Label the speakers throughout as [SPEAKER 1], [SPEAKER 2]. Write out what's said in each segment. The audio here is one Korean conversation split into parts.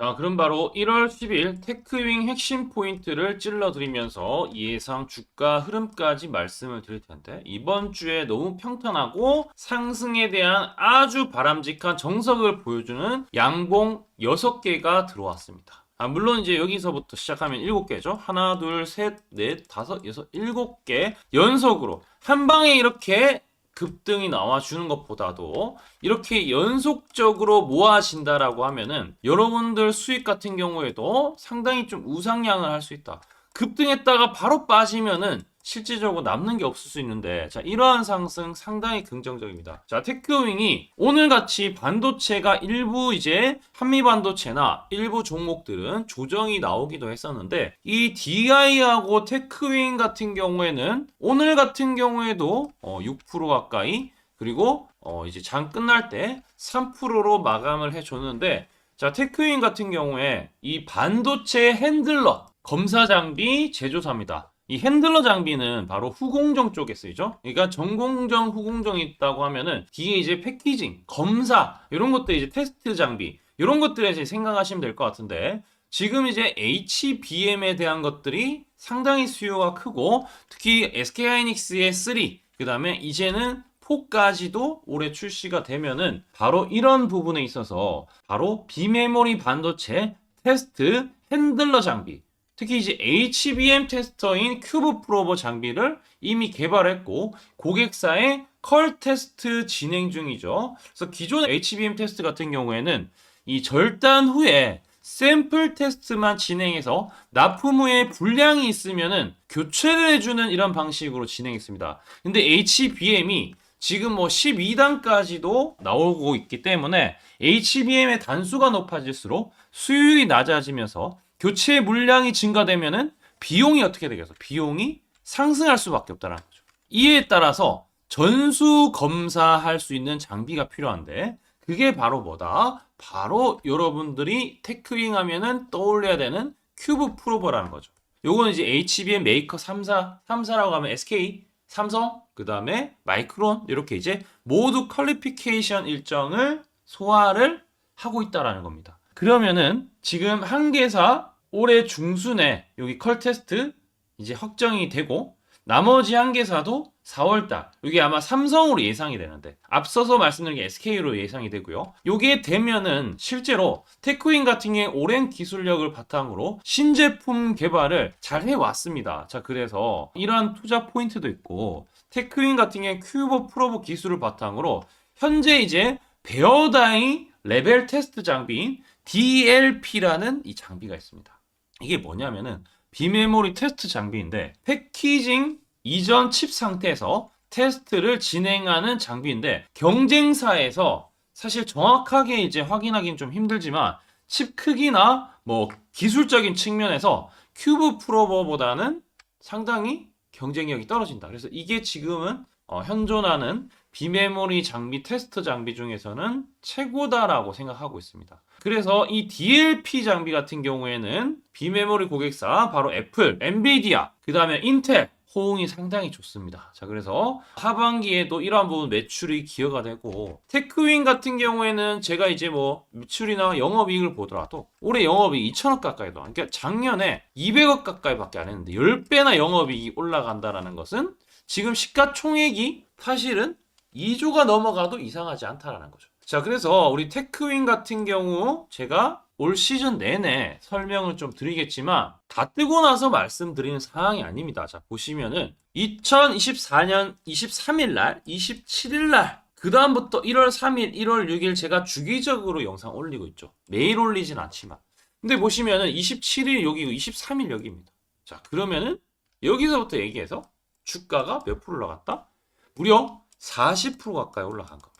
[SPEAKER 1] 자, 그럼 바로 1월 10일 테크윙 핵심 포인트를 찔러드리면서 예상 주가 흐름까지 말씀을 드릴 텐데, 이번 주에 너무 평탄하고 상승에 대한 아주 바람직한 정석을 보여주는 양봉 6개가 들어왔습니다. 물론 이제 여기서부터 시작하면 7개죠. 하나, 둘, 셋, 넷, 다섯, 여섯, 7개 연속으로 한 방에 이렇게 급등이 나와주는 것보다도 이렇게 연속적으로 모아진다라고 하면은 여러분들 수익 같은 경우에도 상당히 좀 우상향을 할 수 있다. 급등했다가 바로 빠지면은 실질적으로 남는 게 없을 수 있는데, 자, 이러한 상승 상당히 긍정적입니다. 자, 테크윙이 오늘같이 반도체가 일부 이제 한미반도체나 일부 종목들은 조정이 나오기도 했었는데, 이 DI하고 테크윙 같은 경우에는 오늘 같은 경우에도 6% 가까이, 그리고 이제 장 끝날 때 3%로 마감을 해줬는데, 자, 테크윙 같은 경우에 이 반도체 핸들러 검사 장비 제조사입니다. 이 핸들러 장비는 바로 후공정 쪽에 쓰이죠. 그러니까 전공정, 후공정이 있다고 하면은 뒤에 이제 패키징, 검사 이런 것들 이제 테스트 장비 이런 것들에 이제 생각하시면 될 것 같은데, 지금 이제 HBM에 대한 것들이 상당히 수요가 크고, 특히 SK하이닉스의 3, 그 다음에 이제는 4까지도 올해 출시가 되면은 바로 이런 부분에 있어서 바로 비메모리 반도체 테스트 핸들러 장비, 특히 이제 HBM 테스터인 큐브 프로버 장비를 이미 개발했고 고객사의 컬 테스트 진행 중이죠. 그래서 기존 HBM 테스트 같은 경우에는 이 절단 후에 샘플 테스트만 진행해서 납품 후에 불량이 있으면은 교체를 해주는 이런 방식으로 진행했습니다. 근데 HBM이 지금 뭐 12단까지도 나오고 있기 때문에 HBM의 단수가 높아질수록 수율이 낮아지면서 교체 물량이 증가되면은 비용이 어떻게 되겠어? 비용이 상승할 수밖에 없다는 거죠. 이에 따라서 전수 검사할 수 있는 장비가 필요한데, 그게 바로 뭐다? 바로 여러분들이 테크윙 하면은 떠올려야 되는 큐브 프로버라는 거죠. 요거는 이제 HBM 메이커 3사라고 하면 SK, 삼성, 그 다음에 마이크론, 이렇게 이제 모두 퀄리피케이션 일정을 소화를 하고 있다라는 겁니다. 그러면은 지금 한 개사 올해 중순에 여기 컬 테스트 이제 확정이 되고, 나머지 한 개사도 4월달, 이게 아마 삼성으로 예상이 되는데 앞서서 말씀드린 게 SK로 예상이 되고요. 이게 되면은 실제로 테크윙 같은 경우에 오랜 기술력을 바탕으로 신제품 개발을 잘 해왔습니다. 자, 그래서 이러한 투자 포인트도 있고, 테크윙 같은 경우에 큐버 프로브 기술을 바탕으로 현재 이제 베어다이 레벨 테스트 장비인 DLP라는 이 장비가 있습니다. 이게 뭐냐면은 비메모리 테스트 장비인데, 패키징 이전 칩 상태에서 테스트를 진행하는 장비인데, 경쟁사에서 사실 정확하게 이제 확인하기는 좀 힘들지만 칩 크기나 뭐 기술적인 측면에서 큐브 프로버보다는 상당히 경쟁력이 떨어진다. 그래서 이게 지금은 현존하는 비메모리 장비 테스트 장비 중에서는 최고다라고 생각하고 있습니다. 그래서 이 DLP 장비 같은 경우에는 비메모리 고객사 바로 애플, 엔비디아, 그 다음에 인텔 호응이 상당히 좋습니다. 자, 그래서 하반기에도 이러한 부분 매출이 기여가 되고, 테크윙 같은 경우에는 제가 이제 뭐 매출이나 영업이익을 보더라도 올해 영업이익 2천억 가까이 더, 그러니까 작년에 200억 가까이밖에 안 했는데 10배나 영업이익이 올라간다라는 것은 지금 시가총액이 사실은 2조가 넘어가도 이상하지 않다라는 거죠. 자, 그래서 우리 테크윙 같은 경우 제가 올 시즌 내내 설명을 좀 드리겠지만 다 뜨고 나서 말씀드리는 사항이 아닙니다. 자, 보시면은 2024년 23일 날, 27일 날, 그 다음부터 1월 3일, 1월 6일 제가 주기적으로 영상 올리고 있죠. 매일 올리진 않지만. 근데 보시면은 27일 여기고 23일 여기입니다. 자, 그러면은 여기서부터 얘기해서 주가가 몇 프로 올라갔다? 무려 40% 가까이 올라간 겁니다.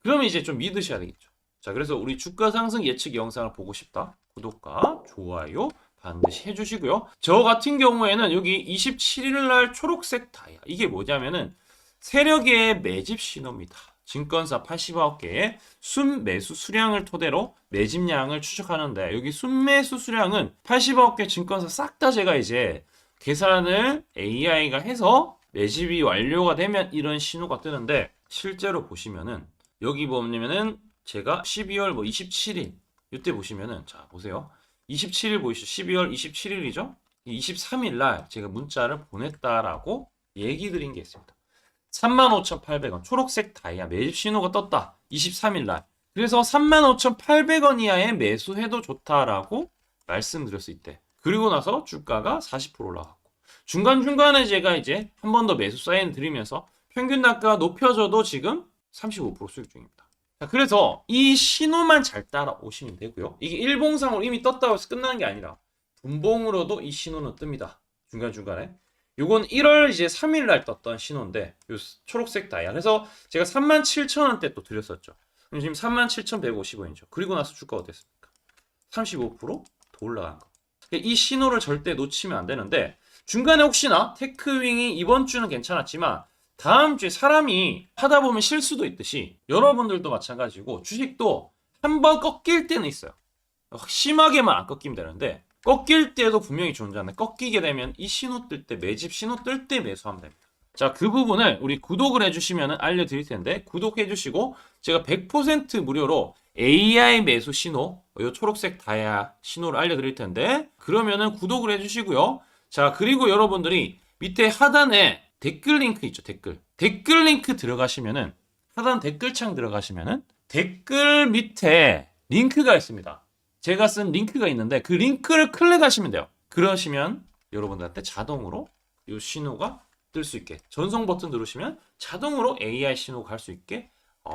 [SPEAKER 1] 그러면 이제 좀 믿으셔야 되겠죠. 자, 그래서 우리 주가 상승 예측 영상을 보고 싶다. 구독과 좋아요 반드시 해주시고요. 저 같은 경우에는 여기 27일 날 초록색 다이아, 이게 뭐냐면은 세력의 매집 신호입니다. 증권사 89개의 순매수 수량을 토대로 매집량을 추적하는데, 여기 순매수 수량은 89개 증권사 싹 다 제가 이제 계산을 AI가 해서 매집이 완료가 되면 이런 신호가 뜨는데, 실제로 보시면은 여기 보면은 제가 12월 27일 이때 보시면은 자 보세요. 27일 보이시죠? 12월 27일이죠? 23일 날 제가 문자를 보냈다라고 얘기 드린 게 있습니다. 35,800원 초록색 다이아 매집 신호가 떴다. 23일 날. 그래서 35,800원 이하에 매수해도 좋다라고 말씀드릴 수 있대. 그리고 나서 주가가 40% 올라갔고 중간중간에 제가 이제 한 번 더 매수 사인 드리면서 평균 단가 높여줘도 지금 35% 수익 중입니다. 자, 그래서 이 신호만 잘 따라오시면 되고요. 이게 일봉상으로 이미 떴다고 해서 끝나는 게 아니라 분봉으로도 이 신호는 뜹니다. 중간중간에. 요건 1월 이제 3일 날 떴던 신호인데 요 초록색 다이아. 그래서 제가 37,000원대 또 드렸었죠. 그럼 지금 37,150원이죠. 그리고 나서 주가가 어땠습니까? 35%더 올라간 거. 이 신호를 절대 놓치면 안 되는데 중간에 혹시나 테크윙이 이번 주는 괜찮았지만 다음 주에 사람이 하다 보면 실수도 있듯이 여러분들도 마찬가지고 주식도 한번 꺾일 때는 있어요. 심하게만 안 꺾이면 되는데 꺾일 때도 분명히 존재하는데 꺾이게 되면 이 신호 뜰 때 매집 신호 뜰 때 매수하면 됩니다. 자, 그 부분을 우리 구독을 해주시면 알려드릴 텐데 구독해주시고 제가 100% 무료로 AI 매수 신호, 이 초록색 다이아 신호를 알려드릴 텐데 그러면은 구독을 해주시고요. 자, 그리고 여러분들이 밑에 하단에 댓글 링크 있죠, 댓글 링크 들어가시면은 하단 댓글창 들어가시면은 댓글 밑에 링크가 있습니다. 제가 쓴 링크가 있는데 그 링크를 클릭하시면 돼요. 그러시면 여러분들한테 자동으로 이 신호가 뜰 수 있게 전송 버튼 누르시면 자동으로 AI 신호가 갈 수 있게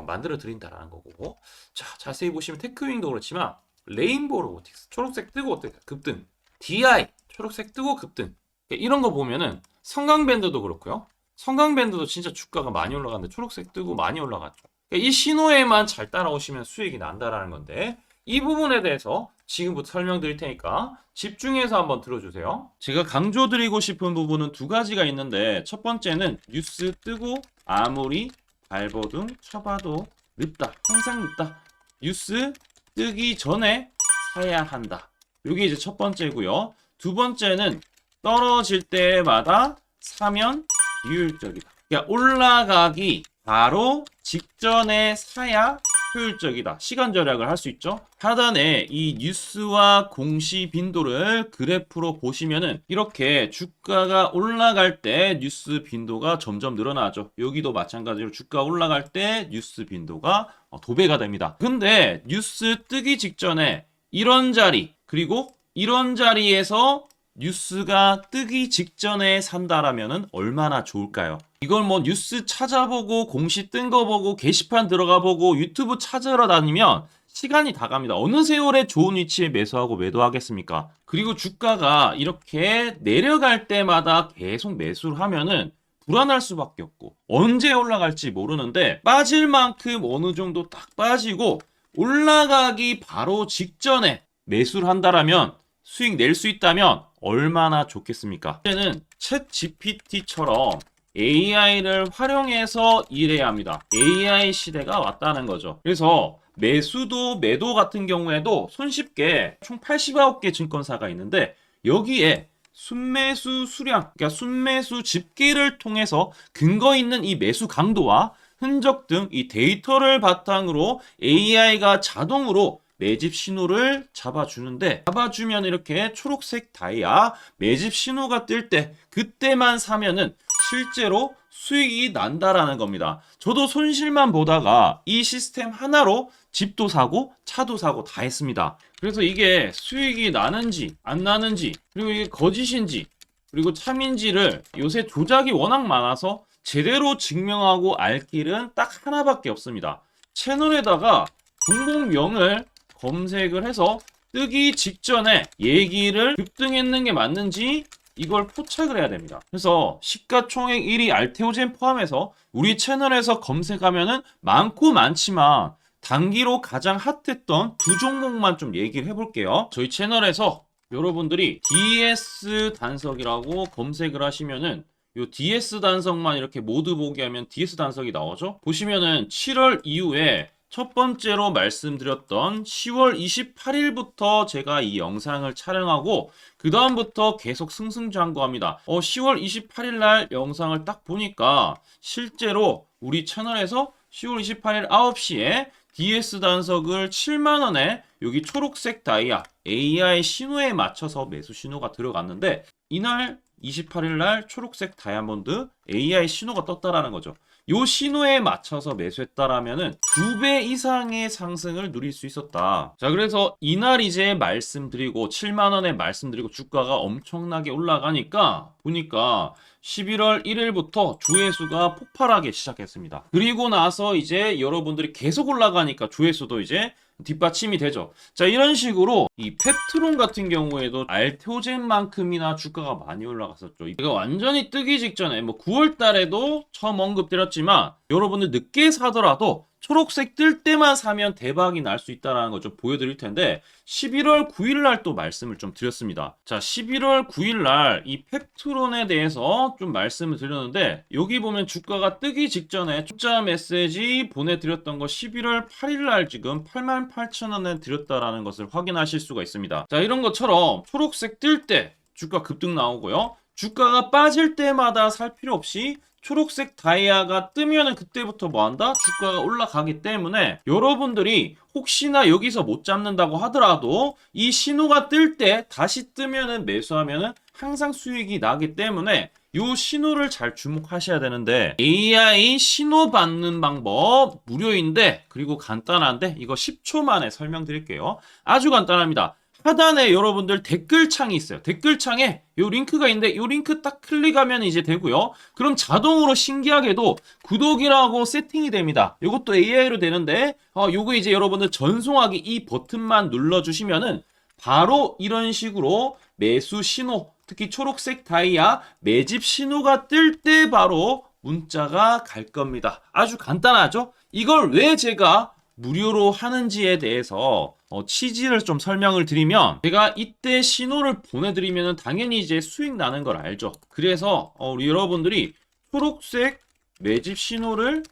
[SPEAKER 1] 만들어 드린다라는 거고. 자, 자세히 보시면 테크윙도 그렇지만 레인보우 로보틱스 초록색 뜨고 급등, DI 초록색 뜨고 급등 이런 거 보면은 성강밴드도 그렇고요. 성강밴드도 진짜 주가가 많이 올라갔는데 초록색 뜨고 많이 올라갔죠. 이 신호에만 잘 따라오시면 수익이 난다라는 건데 이 부분에 대해서 지금부터 설명드릴 테니까 집중해서 한번 들어주세요. 제가 강조드리고 싶은 부분은 두 가지가 있는데 첫 번째는 뉴스 뜨고 아무리 발버둥 쳐봐도 늦다. 항상 늦다. 뉴스 뜨기 전에 사야 한다. 이게 이제 첫 번째고요. 두 번째는 떨어질 때마다 사면 비효율적이다. 그러니까 올라가기 바로 직전에 사야 효율적이다. 시간 절약을 할 수 있죠. 하단에 이 뉴스와 공시 빈도를 그래프로 보시면은 이렇게 주가가 올라갈 때 뉴스 빈도가 점점 늘어나죠. 여기도 마찬가지로 주가 올라갈 때 뉴스 빈도가 도배가 됩니다. 근데 뉴스 뜨기 직전에 이런 자리 그리고 이런 자리에서 뉴스가 뜨기 직전에 산다라면은 얼마나 좋을까요? 이걸 뭐 뉴스 찾아보고 공시 뜬 거 보고 게시판 들어가 보고 유튜브 찾으러 다니면 시간이 다 갑니다. 어느 세월에 좋은 위치에 매수하고 매도하겠습니까? 그리고 주가가 이렇게 내려갈 때마다 계속 매수를 하면은 불안할 수밖에 없고 언제 올라갈지 모르는데 빠질 만큼 어느 정도 딱 빠지고 올라가기 바로 직전에 매수를 한다라면 수익 낼 수 있다면 얼마나 좋겠습니까? 이제는 챗 GPT처럼 AI를 활용해서 일해야 합니다. AI 시대가 왔다는 거죠. 그래서 매수도 매도 같은 경우에도 손쉽게 총 89개 증권사가 있는데 여기에 순매수 수량, 그러니까 순매수 집계를 통해서 근거 있는 이 매수 강도와 흔적 등 이 데이터를 바탕으로 AI가 자동으로 매집 신호를 잡아주면 이렇게 초록색 다이아 매집 신호가 뜰 때 그때만 사면은 실제로 수익이 난다라는 겁니다. 저도 손실만 보다가 이 시스템 하나로 집도 사고 차도 사고 다 했습니다. 그래서 이게 수익이 나는지 안 나는지 그리고 이게 거짓인지 그리고 참인지를 요새 조작이 워낙 많아서 제대로 증명하고 알 길은 딱 하나밖에 없습니다. 채널에다가 종목명을 검색을 해서 뜨기 직전에 얘기를 급등했는 게 맞는지 이걸 포착을 해야 됩니다. 그래서 시가총액 1위 알테오젠 포함해서 우리 채널에서 검색하면은 많고 많지만 단기로 가장 핫했던 두 종목만 좀 얘기를 해볼게요. 저희 채널에서 여러분들이 DS 단석이라고 검색을 하시면은 요 DS 단석만 이렇게 모두 보기 하면 DS 단석이 나오죠. 보시면은 7월 이후에 첫 번째로 말씀드렸던 10월 28일부터 제가 이 영상을 촬영하고 그 다음부터 계속 승승장구합니다. 10월 28일 날 영상을 딱 보니까 실제로 우리 채널에서 10월 28일 9시에 DS 단석을 7만원에 여기 초록색 다이아 AI 신호에 맞춰서 매수 신호가 들어갔는데 이날 28일 날 초록색 다이아몬드 AI 신호가 떴다라는 거죠. 요 신호에 맞춰서 매수했다라면은 2배 이상의 상승을 누릴 수 있었다. 자, 그래서 이날 이제 말씀드리고 7만 원에 말씀드리고 주가가 엄청나게 올라가니까 보니까 11월 1일부터 조회수가 폭발하기 시작했습니다. 그리고 나서 이제 여러분들이 계속 올라가니까 조회수도 이제 뒷받침이 되죠. 자, 이런 식으로 이 펩트론 같은 경우에도 알테오젠만큼이나 주가가 많이 올라갔었죠. 이거 완전히 뜨기 직전에 뭐 9월 달에도 처음 언급드렸지만 여러분들 늦게 사더라도 초록색 뜰 때만 사면 대박이 날 수 있다는 거 좀 보여드릴 텐데 11월 9일 날 또 말씀을 좀 드렸습니다. 자, 11월 9일 날 이 펩트론에 대해서 좀 말씀을 드렸는데 여기 보면 주가가 뜨기 직전에 투자 메시지 보내드렸던 거 11월 8일 날 지금 88,000원에 드렸다라는 것을 확인하실 수가 있습니다. 자, 이런 것처럼 초록색 뜰 때 주가 급등 나오고요. 주가가 빠질 때마다 살 필요 없이 초록색 다이아가 뜨면은 그때부터 뭐한다? 주가가 올라가기 때문에 여러분들이 혹시나 여기서 못 잡는다고 하더라도 이 신호가 뜰 때 다시 뜨면은 매수하면은 항상 수익이 나기 때문에 요 신호를 잘 주목하셔야 되는데 AI 신호 받는 방법 무료인데 그리고 간단한데 이거 10초 만에 설명드릴게요. 아주 간단합니다. 하단에 여러분들 댓글창이 있어요. 댓글창에 요 링크가 있는데 요 링크 딱 클릭하면 이제 되고요. 그럼 자동으로 신기하게도 구독이라고 세팅이 됩니다. 요것도 AI로 되는데 요거 이제 여러분들 전송하기 이 버튼만 눌러주시면은 바로 이런 식으로 매수 신호, 특히 초록색 다이아 매집 신호가 뜰 때 바로 문자가 갈 겁니다. 아주 간단하죠? 이걸 왜 제가 무료로 하는지에 대해서 취지를 좀 설명을 드리면 제가 이때 신호를 보내드리면 당연히 이제 수익 나는 걸 알죠. 그래서 우리 여러분들이 초록색 매집 신호를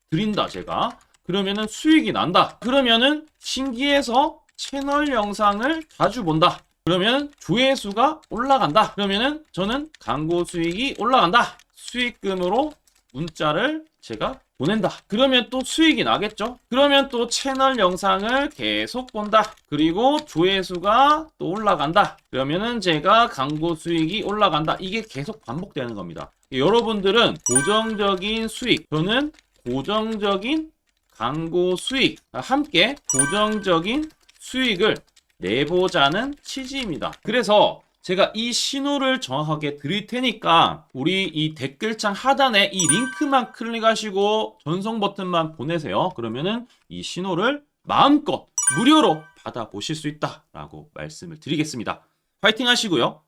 [SPEAKER 1] 드린다 제가 그러면은 수익이 난다. 그러면은 신기해서 채널 영상을 자주 본다. 그러면 조회수가 올라간다. 그러면은 저는 광고 수익이 올라간다. 수익금으로 문자를 제가 보낸다. 그러면 또 수익이 나겠죠? 그러면 또 채널 영상을 계속 본다. 그리고 조회수가 또 올라간다. 그러면은 제가 광고 수익이 올라간다. 이게 계속 반복되는 겁니다. 여러분들은 고정적인 수익, 저는 고정적인 광고 수익, 함께 고정적인 수익을 내보자는 취지입니다. 그래서 제가 이 신호를 정확하게 드릴 테니까 우리 이 댓글창 하단에 이 링크만 클릭하시고 전송 버튼만 보내세요. 그러면은 이 신호를 마음껏 무료로 받아보실 수 있다라고 말씀을 드리겠습니다. 파이팅 하시고요.